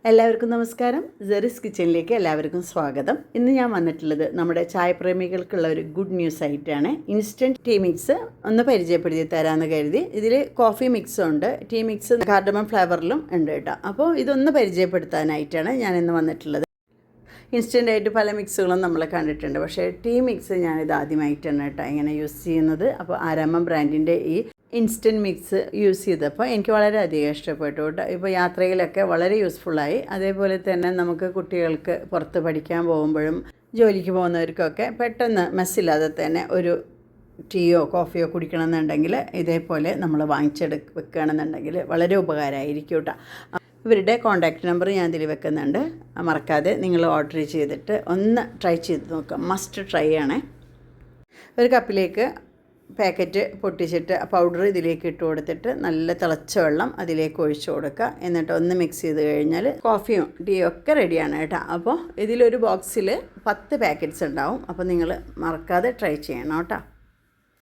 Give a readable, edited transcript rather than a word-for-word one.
എല്ലാവർക്കും നമസ്കാരം. സെറിസ് കിച്ചണിലേക്ക് എല്ലാവർക്കും സ്വാഗതം. ഇന്ന് ഞാൻ വന്നിട്ടുള്ളത് നമ്മുടെ ചായപ്രേമികൾക്കുള്ള ഒരു ഗുഡ് ന്യൂസ് ആയിട്ടാണ്. ഇൻസ്റ്റൻറ്റ് ടീ മിക്സ് ഒന്ന് പരിചയപ്പെടുത്തി തരാമെന്ന് കരുതി. ഇതിൽ കോഫി മിക്സും ഉണ്ട്, ടീ മിക്സ് കാർഡമം ഫ്ലേവറിലും ഉണ്ട് കേട്ടോ. അപ്പോൾ ഇതൊന്ന് പരിചയപ്പെടുത്താനായിട്ടാണ് ഞാൻ ഇന്ന് വന്നിട്ടുള്ളത്. ഇൻസ്റ്റൻ്റായിട്ട് പല മിക്സുകളും നമ്മൾ കണ്ടിട്ടുണ്ട്, പക്ഷേ ടീ മിക്സ് ഞാനിത് ആദ്യമായിട്ടാണ് കേട്ടോ ഇങ്ങനെ യൂസ് ചെയ്യുന്നത്. അപ്പോൾ ആരാമം ബ്രാൻഡിൻ്റെ ഈ ഇൻസ്റ്റൻറ്റ് മിക്സ് യൂസ് ചെയ്തപ്പോൾ എനിക്ക് വളരെയധികം ഇഷ്ടപ്പെട്ടു കേട്ടോ. ഇപ്പോൾ യാത്രയിലൊക്കെ വളരെ യൂസ്ഫുള്ളായി. അതേപോലെ തന്നെ നമുക്ക് കുട്ടികൾക്ക് പുറത്ത് പഠിക്കാൻ പോകുമ്പോഴും ജോലിക്ക് പോകുന്നവർക്കൊക്കെ പെട്ടെന്ന് മെസ്സില്ലാതെ തന്നെ ഒരു ടീയോ കോഫിയോ കുടിക്കണമെന്നുണ്ടെങ്കിൽ ഇതേപോലെ നമ്മൾ വെക്കുകയാണെന്നുണ്ടെങ്കിൽ വളരെ ഉപകാരമായിരിക്കും കേട്ടോ. ഇവരുടെ കോൺടാക്റ്റ് നമ്പർ ഞാൻ ഇതിൽ വെക്കുന്നുണ്ട്, മറക്കാതെ നിങ്ങൾ ഓർഡർ ചെയ്തിട്ട് ഒന്ന് ട്രൈ ചെയ്ത് നോക്കാം. മസ്റ്റ് ട്രൈ ആണേ. ഒരു കപ്പിലേക്ക് പാക്കറ്റ് പൊട്ടിച്ചിട്ട് പൗഡർ ഇതിലേക്ക് ഇട്ട് കൊടുത്തിട്ട് നല്ല തിളച്ച വെള്ളം അതിലേക്ക് ഒഴിച്ചു കൊടുക്കുക. എന്നിട്ട് ഒന്ന് മിക്സ് ചെയ്ത് കഴിഞ്ഞാൽ കോഫിയും ടീയും ഒക്കെ റെഡിയാണ് കേട്ടോ. അപ്പോൾ ഇതിലൊരു ബോക്സിൽ 10 പാക്കറ്റ്സ് ഉണ്ടാവും. അപ്പോൾ നിങ്ങൾ മറക്കാതെ ട്രൈ ചെയ്യണം കേട്ടോ.